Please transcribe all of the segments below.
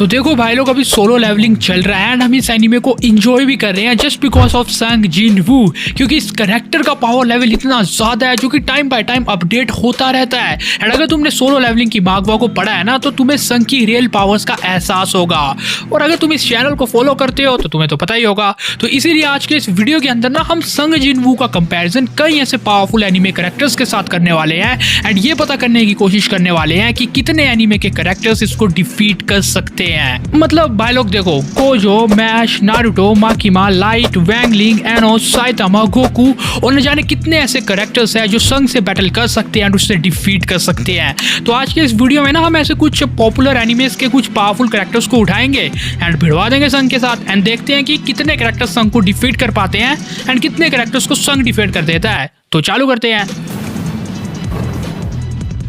तो देखो भाई लोग, अभी सोलो लेवलिंग चल रहा है एंड हम इस एनीमे को एंजॉय भी कर रहे हैं जस्ट बिकॉज ऑफ संग जिन वू, क्योंकि इस कैरेक्टर का पावर लेवल इतना ज्यादा है जो कि टाइम बाय टाइम अपडेट होता रहता है। एंड अगर तुमने सोलो लेवलिंग की मागवा को पढ़ा है ना, तो तुम्हें संग की रियल पावर्स का एहसास होगा। और अगर तुम इस चैनल को फॉलो करते हो तो तुम्हें तो पता ही होगा। तो इसीलिए आज के इस वीडियो के अंदर ना हम संग जिन वू का कंपैरिजन कई ऐसे पावरफुल एनीमे कैरेक्टर्स के साथ करने वाले हैं एंड ये पता करने की कोशिश करने वाले हैं कि कितने एनीमे के कैरेक्टर्स इसको डिफीट कर सकते हैं। मतलब भाई लोग देखो, गोजो, मैश, नारुतो, माकिमा, लाइट, वैंगलिंग, एनो, साइतामा, गोकू और न जाने कितने ऐसे कैरेक्टर्स हैं जो संग से बैटल कर सकते हैं और उससे डिफीट कर सकते हैं। तो आज के इस वीडियो में ना हम ऐसे कुछ पॉपुलर एनिमेस के कुछ पावरफुल कैरेक्टर्स को उठाएंगे एंड भिड़वा देंगे संग के साथ एंड देखते हैं कि कितने कैरेक्टर्स संग को डिफीट कर पाते हैं एंड कितने कैरेक्टर्स को संग डिफीट कर देता है। तो चालू करते हैं।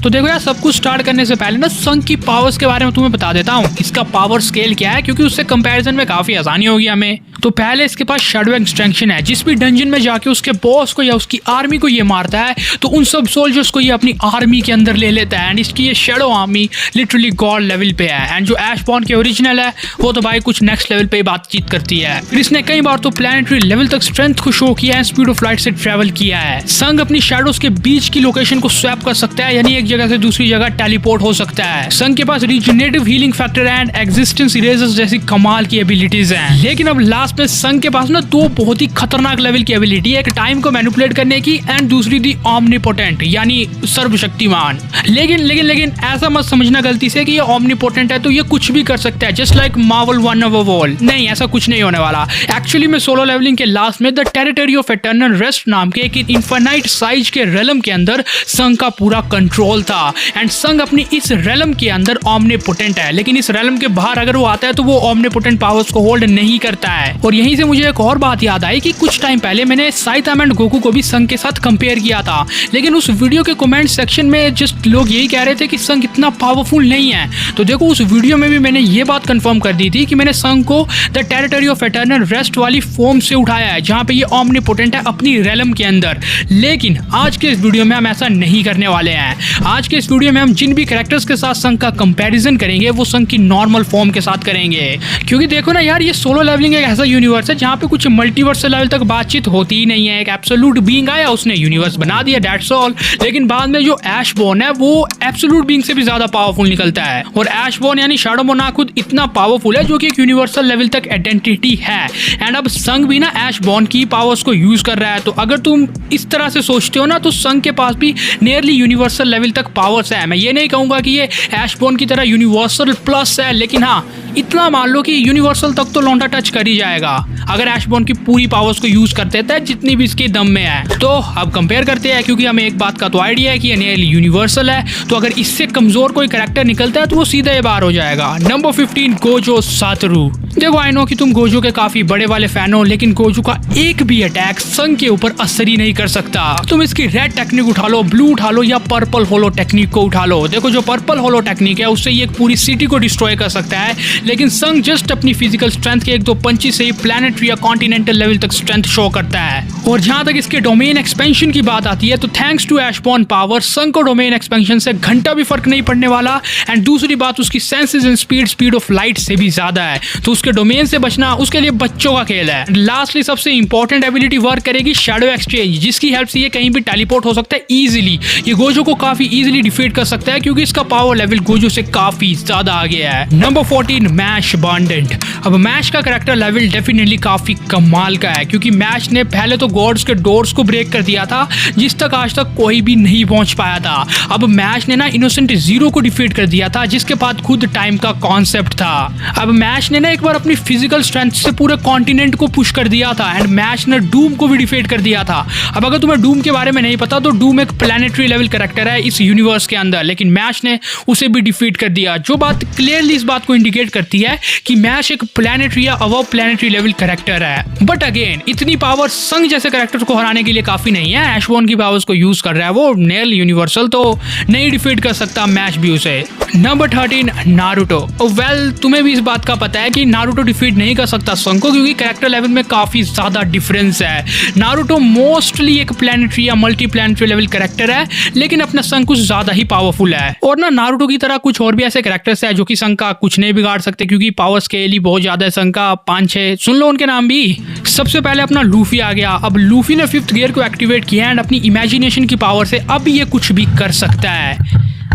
तो देखो यार, सब कुछ स्टार्ट करने से पहले ना संग की पावर्स के बारे में तुम्हें बता देता हूँ, इसका पावर स्केल क्या है, क्योंकि उससे कंपैरिजन में काफी आसानी होगी हमें। तो पहले इसके पास शैडो एक्सटेंशन है, जिस भी डंजन में जाके उसके बॉस को या उसकी आर्मी को ये मारता है तो उन सब सोल्जर्स को ये अपनी आर्मी के अंदर ले लेता है एंड इसकी ये shadow army literally God level पे है। एंड जो ऐशबॉर्न के ओरिजिनल है वो तो भाई कुछ नेक्स्ट लेवल पे बातचीत करती है। फिर इसने कई बार तो प्लैनेटरी लेवल तक स्ट्रेंथ को शो किया है, स्पीड ऑफ लाइट से ट्रेवल किया है। संग अपनी शैडोज के बीच की लोकेशन को स्वैप कर सकता है, यानी एक जगह से दूसरी जगह टेलीपोर्ट हो सकता है। संग के पास regenerative healing factor and existence erasers जैसी कमाल की एबिलिटीज हैं। लेकिन अब लास्ट में संग के पास ना दो बहुत ही खतरनाक लेवल की एबिलिटी है, एक टाइम को मैनिपुलेट करने की एंड दूसरी दी ओमनीपोटेंट यानी सर्वशक्तिमान। लेकिन ऐसा मत समझना गलती से कि ये ओमनीपोटेंट है तो ये कुछ भी कर सकता है, just like Marvel one of wall. नहीं, ऐसा कुछ नहीं होने वाला। एक्चुअली में सोलो लेवलिंग के लास्ट में the territory of eternal rest नाम के एक इनफाइनाइट साइज के रेलम के अंदर संग का पूरा कंट्रोल था एंड संग अपनी इस रेलम के अंदर ओमनीपोटेंट है, लेकिन इस रेलम के बाहर अगर वो आता है तो वो ओमनीपोटेंट पावर्स को होल्ड नहीं करता है। और यहीं से मुझे एक और बात याद आई कि कुछ टाइम पहले मैंने साइतामा एंड गोकू को भी संग के साथ कंपेयर किया था, लेकिन उस वीडियो के कमेंट सेक्शन में जस्ट लोग यही कह रहे थे कि संग इतना पावरफुल नहीं है। तो देखो, उस वीडियो में भी मैंने ये बात कंफर्म कर दी थी कि मैंने संग को the territory of eternal rest वाली फॉर्म से उठाया है, जहां पे ये ओमनीपोटेंट है अपनी रेलम के अंदर। लेकिन आज के इस वीडियो में हम ऐसा नहीं करने वाले हैं। आज के इस वीडियो में हम जिन भी कैरेक्टर्स के साथ संग का कंपैरिजन करेंगे वो संग की नॉर्मल फॉर्म के साथ करेंगे, क्योंकि देखो ना यार, ये सोलो लेवलिंग एक ऐसा यूनिवर्स है जहाँ पे कुछ मल्टीवर्स लेवल तक बातचीत होती ही नहीं है। एक एब्सोल्यूट बीइंग आया, उसने यूनिवर्स बना दिया, दैट्स ऑल। लेकिन बाद में जो ऐशबॉर्न है वो एब्सोल्यूट बीइंग से भी ज्यादा पावरफुल निकलता है और ऐशबॉर्न यानी शैडो मोनार्क खुद इतना पावरफुल है जो कि एक यूनिवर्सल लेवल तक आइडेंटिटी है। एंड अब संग भी ना ऐशबॉर्न की पावर्स को यूज कर रहा है। तो अगर तुम इस तरह से सोचते हो ना, तो संग के पास भी नियरली यूनिवर्सल लेवल तक पावर्स है। मैं ये नहीं कहूंगा कि ये ऐशबॉर्न की तरह यूनिवर्सल प्लस है, लेकिन हाँ, इतना मान लो कि यूनिवर्सल तक तो लौंडा टच कर ही जाएगा अगर ऐशबॉर्न की पूरी पावर्स को यूज कर देता है जितनी भी इसके दम में है। तो अब कंपेयर करते हैं, क्योंकि हमें एक बात का तो आइडिया है कि ये नियरली यूनिवर्सल है, तो अगर इससे कमजोर कोई कैरेक्टर निकलता है तो वो सीधा ही बाहर हो जाएगा। Number 15, Gojo Satoru. देखो, आई नो कि तुम गोजो के काफी बड़े वाले फैन हो, लेकिन गोजो का एक भी अटैक संग के ऊपर असर ही नहीं कर सकता। तुम इसकी रेड टेक्निक उठा लो, ब्लू उठा लो या पर्पल होलो टेक्निक को उठा लो। देखो, जो पर्पल होलो टेक्निक है उससे ये पूरी सिटी को डिस्ट्रॉय कर सकता है, लेकिन संग जस्ट अपनी फिजिकल स्ट्रेंथ के एक दो पंची से ही प्लैनेटरी या कॉन्टिनेंटल लेवल तक स्ट्रेंथ शो करता है। और जहां तक इसके डोमेन एक्सपेंशन की बात आती है तो थैंक्स टू ऐशबॉर्न पावर संग को डोमेन एक्सपेंशन से घंटा भी फर्क नहीं पड़ने वाला। एंड दूसरी बात, उसकी senses and speed of light से भी ज्यादा है, तो उसके डोमेन से बचना उसके लिए बच्चों का खेल है। लास्टली सबसे इंपॉर्टेंट एबिलिटी वर्क करेगी शैडो एक्सचेंज, जिसकी हेल्प से ये कहीं भी टेलीपोर्ट हो सकता है इजीली। ये गोजो को काफी इजीली डिफीट कर सकता है क्योंकि इसका पावर लेवल गोजो से काफी ज्यादा आगे है। नंबर 14, मैश बॉन्डेंट। अब मैश का कैरेक्टर लेवल डेफिनेटली काफी कमाल का है, क्योंकि मैश ने पहले तो गॉड्स के डोर्स को ब्रेक कर दिया था जिस तक आज तक कोई भी नहीं पहुंच पाया था। अब मैश ने ना इनोसेंट जीरो को डिफीट कर दिया था, जिसके बाद खुद टाइम का कॉन्सेप्ट था। अब मैश ने ना एक बार अपनी फिजिकल स्ट्रेंथ से पूरे कॉन्टिनेंट को पुश कर दिया था एंड मैश ने डूम को भी डिफीट कर दिया था। अब अगर तुम्हें डूम के बारे में नहीं पता तो डूम एक प्लैनेटरी लेवल कैरेक्टर है इस यूनिवर्स के अंदर, लेकिन मैश ने उसे भी डिफीट कर दिया, जो बात क्लियरली इस बात को इंडिकेट करती है कि मैश एक प्लैनेटरी या अबव प्लैनेटरी लेवल कैरेक्टर है। बट अगेन, इतनी पावर संग जैसे जैसे कैरेक्टर को हराने के लिए काफी नहीं है। एशबॉर्न की पावर्स को यूज कर रहा है वो, नियरली यूनिवर्सल, तो नहीं डिफीट कर सकता मैच भी उसे। Number 13 Naruto. वेल तुम्हें भी इस बात का पता है कि नारुतो डिफीट नहीं कर सकता संग को, क्योंकि कैरेक्टर लेवल में काफी ज्यादा डिफरेंस है। नारुतो मोस्टली एक प्लैनेटरी या मल्टी प्लैनेटरी लेवल कैरेक्टर है, लेकिन अपना संग कुछ ज्यादा ही पावरफुल है। और ना नारुतो की तरह कुछ और भी ऐसे कैरेक्टर्स है जो कि संग का कुछ नहीं बिगाड़ सकते, क्योंकि पावर स्केल ही बहुत ज्यादा है संग का, 5-6 सुन लो उनके नाम भी। सबसे पहले अपना लूफी आ गया। अब लूफी ने 5th गियर को एक्टिवेट किया एंड अपनी इमेजिनेशन की पावर से अब ये कुछ भी कर सकता है।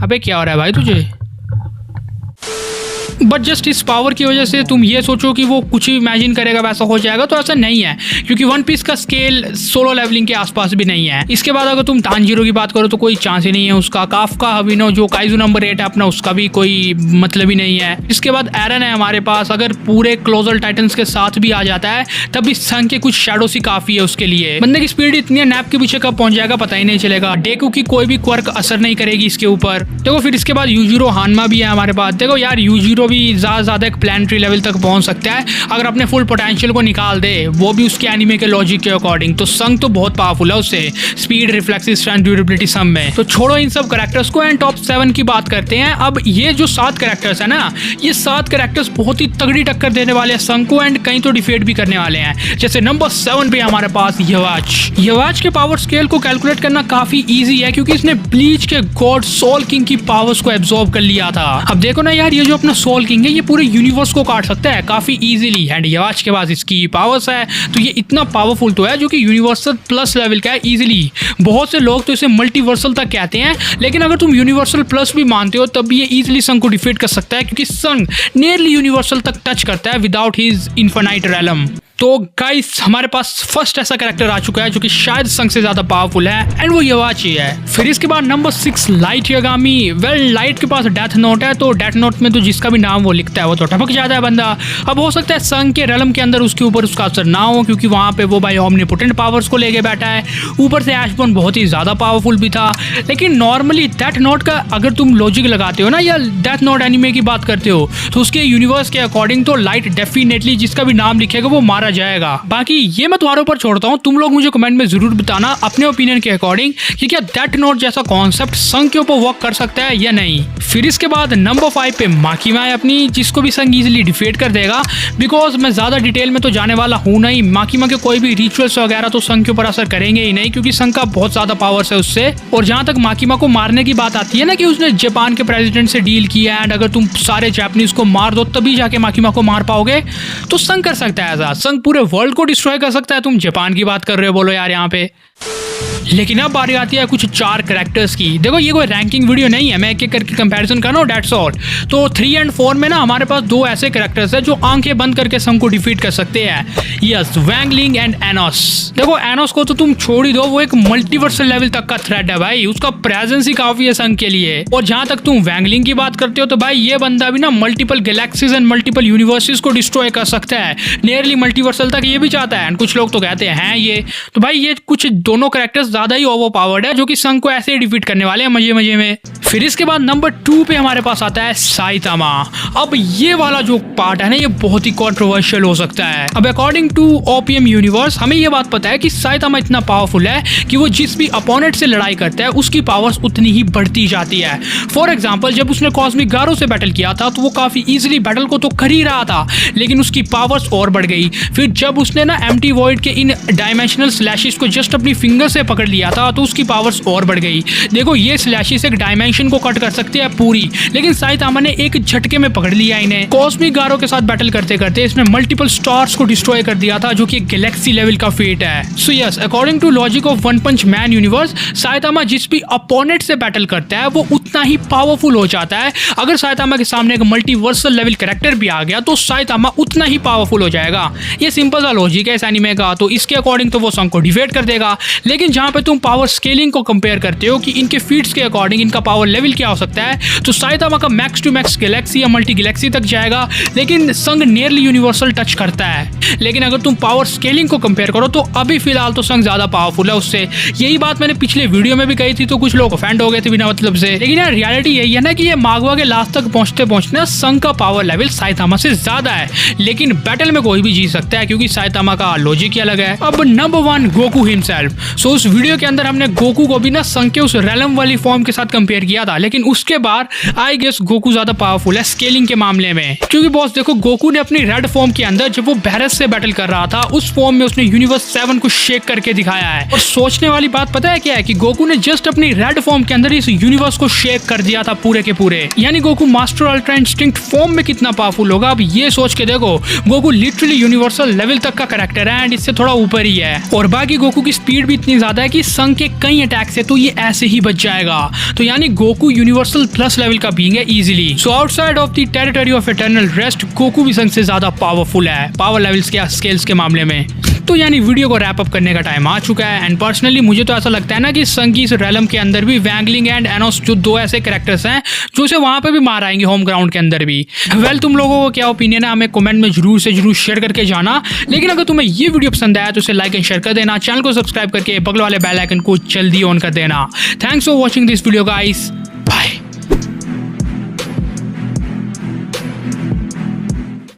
अबे क्या हो रहा है भाई तुझे? बट जस्ट इस पावर की वजह से तुम ये सोचो कि वो कुछ ही इमेजिन करेगा वैसा हो जाएगा, तो ऐसा नहीं है, क्योंकि वन पीस का स्केल सोलो लेवलिंग के आसपास भी नहीं है। इसके बाद अगर तुम तानजीरो की बात करो तो कोई चांस ही नहीं है उसका। काफका हविनो जो काइजू नंबर 8 है अपना, उसका भी कोई मतलब ही नहीं है। इसके बाद एरन है हमारे पास, अगर पूरे क्लोजल टाइटन्स के साथ भी आ जाता है तब भी संग के कुछ शैडो ही काफी है उसके लिए। बंदे की स्पीड इतनी है, नैप के पीछे कब पहुंच जाएगा पता ही नहीं चलेगा। डेकू की कोई भी क्वर्क असर नहीं करेगी इसके ऊपर। देखो फिर इसके बाद यूजिरो हानमा भी है हमारे पास। देखो यार यूजिरो भी ज्यादा एक प्लैनेटरी लेवल तक पहुंच सकता है अगर अपने फुल पोटेंशियल को निकाल दे, वो भी उसके एनिमे के लॉजिक के अकॉर्डिंग। तो संग तो बहुत पावरफुल है उससे, स्पीड, रिफ्लेक्सिव, स्ट्रेंथ, ड्यूरेबिलिटी सब में। तो छोड़ो इन सब कैरेक्टर्स को एंड टॉप 7 की बात करते हैं। अब ये जो 7 कैरेक्टर्स है ना, ये 7 कैरेक्टर्स बहुत ही तगड़ी टक्कर देने वाले हैं संग को एंड कहीं तो डिफीट भी करने वाले हैं। जैसे नंबर 7 पे हमारे पास यवाच के पावर स्केल को कैलकुलेट करना काफी ईजी है, क्योंकि इसने ब्लीच के गॉड सोल किंग की पावर्स को एब्जॉर्ब कर लिया था। अब देखो ना यार, ये जो अपना सोल किंग है ये पूरे यूनिवर्स को काट सकता है काफी इजीली एंड यवाच के पास इसकी पावर्स है, तो ये इतना पावरफुल तो है जो कि यूनिवर्सल प्लस लेवल का है इजीली। बहुत से लोग तो इसे मल्टीवर्सल तक कहते हैं, लेकिन अगर तुम यूनिवर्सल प्लस भी मानते हो तब भी ये इजीली संग को डिफीट कर सकता है, क्योंकि संग नियरली यूनिवर्सल तक टच करता है विदाउट हिज इन्फिनाइट रेलम। तो गाइस हमारे पास फर्स्ट ऐसा कैरेक्टर आ चुका है जो कि शायद संग से ज्यादा पावरफुल है एंड वो यवाच ही है। फिर इसके बाद number 6 light Yagami. Well light के पास डेथ नोट है, तो डेथ नोट में तो जिसका भी नाम वो लिखता है वो तो टपक जाता है बंदा। अब हो सकता है संग के रेलम के अंदर उसके ऊपर उसका असर ना हो, क्योंकि वहां पे वो भाई ओमनीपोटेंट पावर्स को लेके बैठा है। ऊपर से एशबॉर्न बहुत ही ज्यादा पावरफुल भी था, लेकिन नॉर्मली डेथ नोट का अगर तुम लॉजिक लगाते हो ना या डेथ नोट एनिमे की बात करते हो तो उसके यूनिवर्स के अकॉर्डिंग तो लाइट डेफिनेटली जिसका भी नाम लिखेगा वो मारा जाएगा। बाकी ये मैं तुम्हारे ऊपर छोड़ता हूँ, तुम लोग मुझे कमेंट में जरूर बताना अपने ओपिनियन के अकॉर्डिंग कि क्या डेथ नोट जैसा कॉन्सेप्ट संग के ऊपर वर्क कर सकता है या नहीं। फिर इसके बाद नंबर 5 पे माकीमा है अपनी, जिसको भी संग इजीली डिफीट कर देगा। बिकॉज मैं ज्यादा डिटेल में तो जाने वाला हूँ नहीं, माकीमा के कोई भी रिचुअल्स वगैरह तो संग के ऊपर असर करेंगे ही नहीं, क्योंकि संग का बहुत ज्यादा पावर्स है उससे। और जहां तक माकीमा को मारने की बात आती है ना कि उसने जापान के प्रेसिडेंट से डील किया एंड अगर तुम सारे जापानीज को मार दो तभी जाके माकीमा को मार पाओगे, तो संग कर सकता है ऐसा। संग पूरे वर्ल्ड को डिस्ट्रॉय कर सकता है। तुम जापान की बात कर रहे हो बोलो यार यहाँ पे। लेकिन अब बारी आती है कुछ 4 कैरेक्टर्स की। देखो ये कोई रैंकिंग वीडियो नहीं है, मैं एक एक करके कंपैरिजन कर रहा हूं, दैट्स ऑल। तो 3 और 4 में ना हमारे पास 2 ऐसे कैरेक्टर्स हैं जो आंखें बंद करके संग को डिफीट कर सकते हैं। यस, वैंगलिंग एंड एनोस। देखो एनोस को तो तुम छोड़ ही दो, वो एक मल्टीवर्सल लेवल तक का थ्रेट है भाई, उसका प्रेजेंस ही काफी है संग के लिए। और जहां तक तुम वैंगलिंग की बात करते हो तो भाई ये बंदा भी ना multiple galaxies and multiple universes को डिस्ट्रॉय कर सकता है, नियरली मल्टीवर्सल तक ये भी चाहता है। कुछ लोग तो कहते हैं ये, तो भाई ये कुछ दोनों कैरेक्टर्स ज्यादा ही ओवरपावर्ड है जो कि संग को ऐसे ही डिफीट करने वाले हैं मजे मजे में। फिर इसके बाद नंबर 2 पे हमारे पास आता है साइतामा। अब ये वाला जो पार्ट है ना ये बहुत ही कंट्रोवर्शियल हो सकता है। अब अकॉर्डिंग टू ओपीएम यूनिवर्स हमें ये बात पता है कि साइतामा इतना पावरफुल है कि वो जिस भी अपोनेंट से लड़ाई करता है उसकी पावर्स उतनी ही बढ़ती जाती है। फॉर एग्जाम्पल जब उसने कॉस्मिक गारो से बैटल किया था तो वो काफी इजिली बैटल को तो कर ही रहा था, लेकिन उसकी पावर्स और बढ़ गई। फिर जब उसने ना एम्प्टी वॉइड के इन डायमेंशनल स्लैशेस को जस्ट अपनी फिंगर से पकड़ लिया था तो उसकी पावर्स और बढ़ गई। देखो ये स्लैशेस एक डायमेंशन को कट कर सकते हैं पूरी, लेकिन साइतामा ने एक झटके में पकड़ लिया इन्हें। कॉस्मिक गारो के साथ बैटल करते करते इसने मल्टीपल स्टार्स को डिस्ट्रॉय कर दिया था, जो कि एक गैलेक्सी लेवल का फेट है। So yes, according to logic of one punch man universe, Saitama जिस भी अपोनेंट से बैटल करता है वो उतना ही पावरफुल हो जाता है। अगर साइतामा के सामने एक मल्टीवर्सल लेवल कैरेक्टर भी आ गया तो साइतामा उतना ही पावरफुल हो जाएगा। ये सिंपल सा लॉजिक है इस एनीमे का, तो इसके अकॉर्डिंग तो वो संग को डिफीट कर देगा। लेकिन जहां यहाँ पे तुम पावर स्केलिंग को कंपेयर करते हो कि इनके फीट्स के अकॉर्डिंग इनका पावर लेवल क्या हो सकता है, तो साइतामा का मैक्स टू मैक्स गैलेक्सी या मल्टी गैलेक्सी तक जाएगा, लेकिन संग नियरली यूनिवर्सल टच करता है। लेकिन अगर तुम पावर स्केलिंग को कंपेयर करो तो अभी फिलहाल तो संग ज्यादा पावरफुल है उससे। यही बात मैंने पिछले वीडियो में भी कही थी, तो कुछ लोग ऑफेंड हो गए थे बिना मतलब से। लेकिन यार रियलिटी यही है ना कि ये मागवा के लास्ट तक पहुंचते पहुंचते संग का पावर लेवल साइतामा से ज्यादा है, लेकिन बैटल में कोई भी जीत सकता है क्योंकि साइतामा का लॉजिक ही अलग है। अब नंबर 1 गोकू हिमसेल्फ। सो उस वीडियो के अंदर हमने गोकू को भी ना संग के उस रेलम वाली फॉर्म के साथ कंपेयर किया था, लेकिन उसके बाद आई गेस गोकू ज्यादा पावरफुल है स्केलिंग के मामले में। क्योंकि बॉस देखो, गोकू ने अपनी रेड फॉर्म के अंदर जब वो बैरस से बैटल कर रहा था, उस फॉर्म में उसने यूनिवर्स 7 को शेक करके दिखाया है। और सोचने वाली बात पता है क्या है कि गोकू ने जस्ट अपनी रेड फॉर्म के अंदर इस यूनिवर्स को शेक कर दिया था पूरे के पूरे। यानी Goku master ultra instinct form में कितना पावरफुल होगा, अब ये सोच के देखो। गोकू लिटरली यूनिवर्सल लेवल तक का कैरेक्टर है एंड इससे थोड़ा ऊपर ही है। और बाकी गोकू की स्पीड भी इतनी ज्यादा है कि संग के कई अटैक से तो ये ऐसे ही बच जाएगा। तो यानी गोकू यूनिवर्सल प्लस लेवल का बीइंग है easily. So outside of the territory of eternal rest, Goku भी संग से ज्यादा पावरफुल है पावर लेवल्स के स्केल्स के मामले में। तो यानी वीडियो को रैप अप करने का टाइम आ चुका है एंड पर्सनली मुझे तो ऐसा लगता है ना कि संग की इस रेलम के अंदर भी वैंगलिंग एंड एनोस जो दो ऐसे कैरेक्टर्स हैं जो उसे वहां पे भी मार आएंगे होम ग्राउंड के अंदर भी। वेल, तुम लोगों को क्या ओपिनियन है हमें कमेंट में जरूर से जरूर शेयर करके जाना। लेकिन अगर तुम्हें ये वीडियो पसंद आया तो उसे लाइक एंड शेयर कर देना, चैनल को सब्सक्राइब करके बगल वाले बेल आइकन को जल्दी ऑन कर देना। Thanks for watching this video guys, bye.